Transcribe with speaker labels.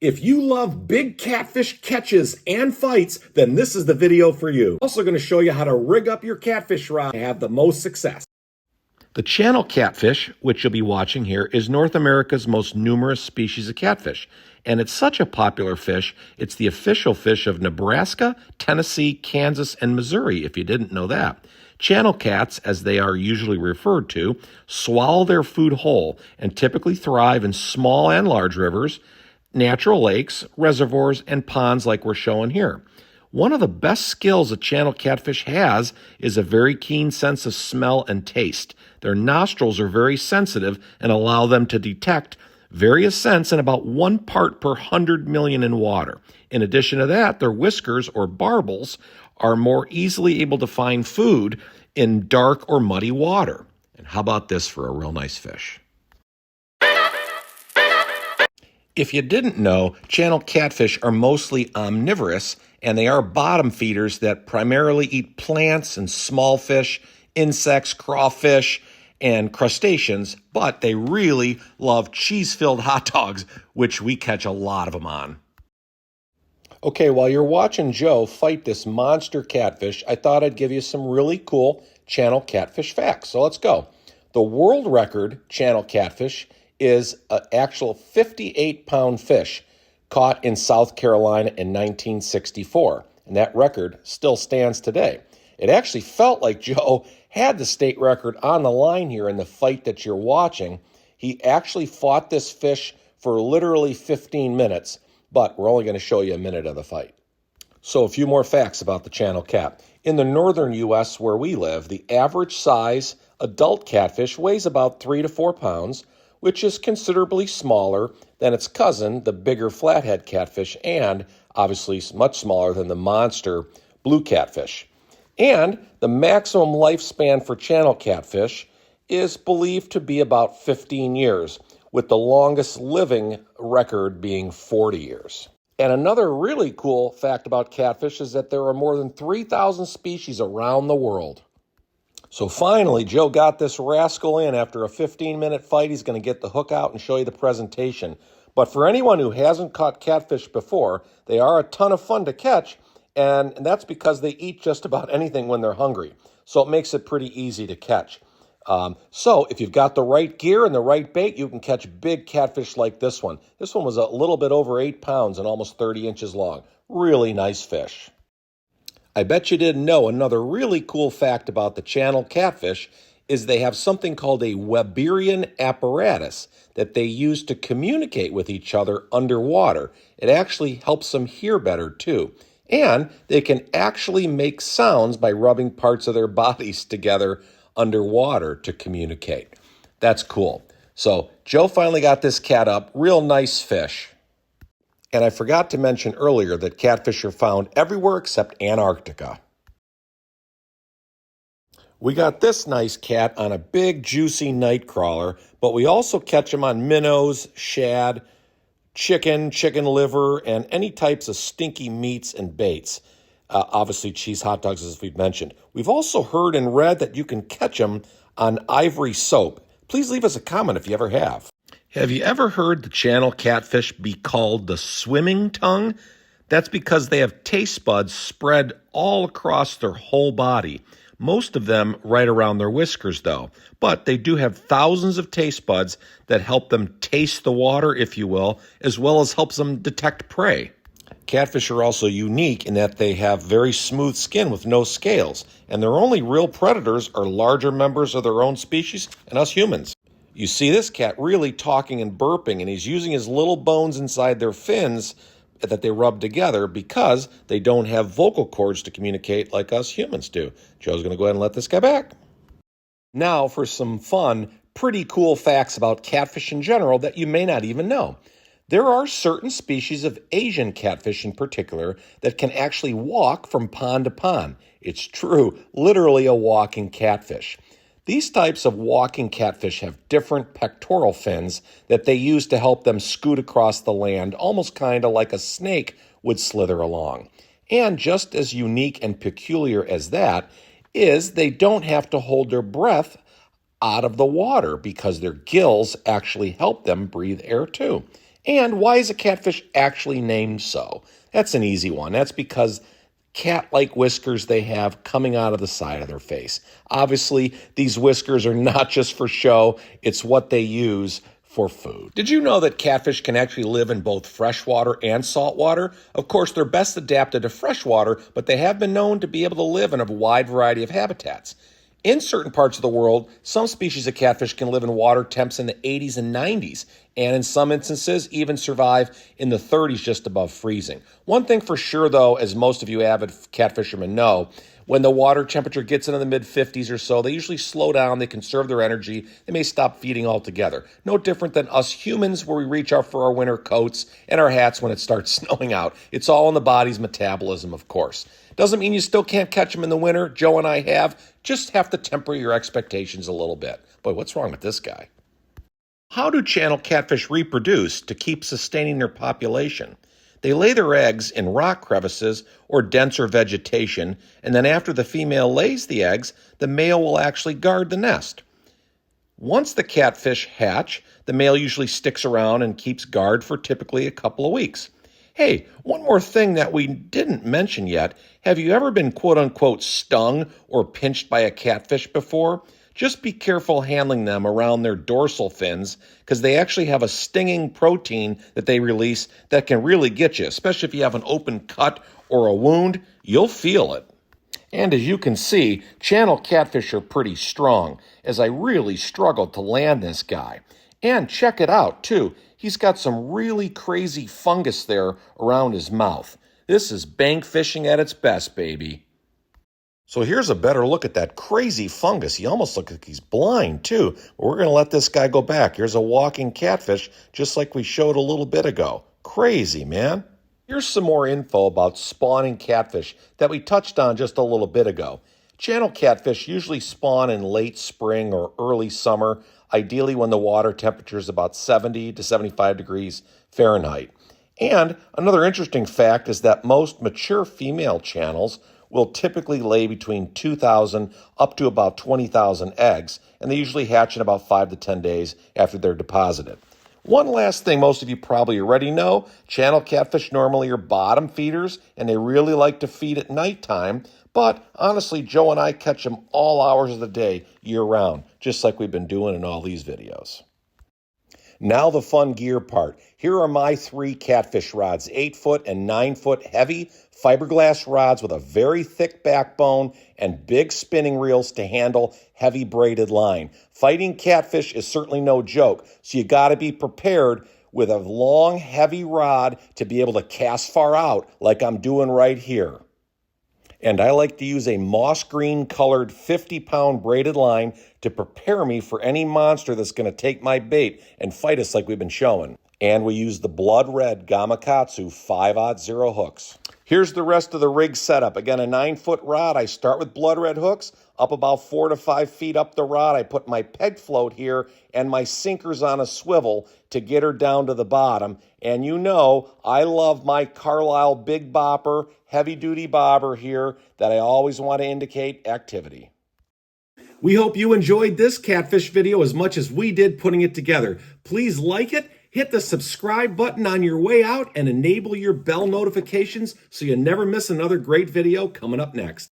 Speaker 1: If you love big catfish catches and fights, then this is the video for you. Also going to show you how to rig up your catfish rod to have the most success. The channel catfish, which you'll be watching here, is North America's most numerous species of catfish. And it's such a popular fish, it's the official fish of Nebraska, Tennessee, Kansas, and Missouri, if you didn't know that. Channel cats, as they are usually referred to, swallow their food whole and typically thrive in small and large rivers, natural lakes, reservoirs, and ponds like we're showing here. One of the best skills a channel catfish has is a very keen sense of smell and taste. Their nostrils are very sensitive and allow them to detect various scents in about 1 part per 100 million in water. In addition to that, their whiskers or barbels are more easily able to find food in dark or muddy water. And how about this for a real nice fish? If you didn't know, channel catfish are mostly omnivorous, and they are bottom feeders that primarily eat plants and small fish, insects, crawfish, and crustaceans, but they really love cheese-filled hot dogs, which we catch a lot of them on. Okay, while you're watching Joe fight this monster catfish, I thought I'd give you some really cool channel catfish facts. So let's go. The world record channel catfish is an actual 58-pound fish caught in South Carolina in 1964, and that record still stands today. It actually felt like Joe had the state record on the line here in the fight that you're watching. He actually fought this fish for literally 15 minutes, but we're only going to show you a minute of the fight. So a few more facts about the channel cat. In the northern U.S. where we live, the average size adult catfish weighs about 3 to 4 pounds, which is considerably smaller than its cousin, the bigger flathead catfish, and obviously much smaller than the monster blue catfish. And the maximum lifespan for channel catfish is believed to be about 15 years, with the longest living record being 40 years. And another really cool fact about catfish is that there are more than 3,000 species around the world. So finally, Joe got this rascal in. After a 15-minute fight, he's going to get the hook out and show you the presentation. But for anyone who hasn't caught catfish before, they are a ton of fun to catch, and that's because they eat just about anything when they're hungry. So it makes it pretty easy to catch. So if you've got the right gear and the right bait, you can catch big catfish like this one. This one was a little bit over 8 pounds and almost 30 inches long. Really nice fish. I bet you didn't know another really cool fact about the channel catfish is they have something called a Weberian apparatus that they use to communicate with each other underwater. It actually helps them hear better too. And they can actually make sounds by rubbing parts of their bodies together underwater to communicate. That's cool. So Joe finally got this cat up. Real nice fish. And I forgot to mention earlier that catfish are found everywhere except Antarctica. We got this nice cat on a big, juicy night crawler, but we also catch them on minnows, shad, chicken liver, and any types of stinky meats and baits. Obviously, cheese hot dogs, as we've mentioned. We've also heard and read that you can catch them on ivory soap. Please leave us a comment if you ever have. Have you ever heard the channel catfish be called the swimming tongue? That's because they have taste buds spread all across their whole body. Most of them right around their whiskers, though. But they do have thousands of taste buds that help them taste the water, if you will, as well as helps them detect prey. Catfish are also unique in that they have very smooth skin with no scales, and their only real predators are larger members of their own species and us humans. You see this cat really talking and burping, and he's using his little bones inside their fins that they rub together because they don't have vocal cords to communicate like us humans do. Joe's going to go ahead and let this guy back. Now for some fun, pretty cool facts about catfish in general that you may not even know. There are certain species of Asian catfish in particular that can actually walk from pond to pond. It's true, literally a walking catfish. These types of walking catfish have different pectoral fins that they use to help them scoot across the land, almost kind of like a snake would slither along. And just as unique and peculiar as that is they don't have to hold their breath out of the water because their gills actually help them breathe air too. And why is a catfish actually named so? That's an easy one. That's because cat-like whiskers they have coming out of the side of their face. Obviously, these whiskers are not just for show, it's what they use for food. Did you know that catfish can actually live in both freshwater and saltwater? Of course, they're best adapted to freshwater, but they have been known to be able to live in a wide variety of habitats. In certain parts of the world, some species of catfish can live in water temps in the 80s and 90s, and in some instances, even survive in the 30s just above freezing. One thing for sure, though, as most of you avid catfishermen know, when the water temperature gets into the mid-50s or so, they usually slow down, they conserve their energy, they may stop feeding altogether. No different than us humans where we reach out for our winter coats and our hats when it starts snowing out. It's all in the body's metabolism, of course. Doesn't mean you still can't catch them in the winter. Joe and I just have to temper your expectations a little bit. Boy, what's wrong with this guy? How do channel catfish reproduce to keep sustaining their population? They lay their eggs in rock crevices or denser vegetation, and then after the female lays the eggs, the male will actually guard the nest. Once the catfish hatch, the male usually sticks around and keeps guard for typically a couple of weeks. Hey, one more thing that we didn't mention yet. Have you ever been quote-unquote stung or pinched by a catfish before? Just be careful handling them around their dorsal fins because they actually have a stinging protein that they release that can really get you, especially if you have an open cut or a wound. You'll feel it. And as you can see, channel catfish are pretty strong, as I really struggled to land this guy. And check it out, too. He's got some really crazy fungus there around his mouth. This is bank fishing at its best, baby. So here's a better look at that crazy fungus. He almost looks like he's blind, too. But we're going to let this guy go back. Here's a walking catfish, just like we showed a little bit ago. Crazy, man. Here's some more info about spawning catfish that we touched on just a little bit ago. Channel catfish usually spawn in late spring or early summer, ideally when the water temperature is about 70 to 75 degrees Fahrenheit. And another interesting fact is that most mature female channels will typically lay between 2,000 up to about 20,000 eggs, and they usually hatch in about 5 to 10 days after they're deposited. One last thing most of you probably already know, channel catfish normally are bottom feeders, and they really like to feed at nighttime, but honestly, Joe and I catch them all hours of the day, year-round, just like we've been doing in all these videos. Now the fun gear part. Here are my 3 catfish rods, 8-foot and 9-foot heavy fiberglass rods with a very thick backbone and big spinning reels to handle heavy braided line. Fighting catfish is certainly no joke, so you got to be prepared with a long, heavy rod to be able to cast far out like I'm doing right here. And I like to use a moss green colored 50-pound braided line to prepare me for any monster that's going to take my bait and fight us like we've been showing. And we use the blood red Gamakatsu 5/0 hooks. Here's the rest of the rig setup. Again, a 9-foot rod. I start with blood red hooks. Up about 4 to 5 feet up the rod, I put my peg float here and my sinkers on a swivel to get her down to the bottom. And you know, I love my Carlisle Big Bopper, heavy-duty bobber here that I always want to indicate activity. We hope you enjoyed this catfish video as much as we did putting it together. Please like it, hit the subscribe button on your way out, and enable your bell notifications so you never miss another great video coming up next.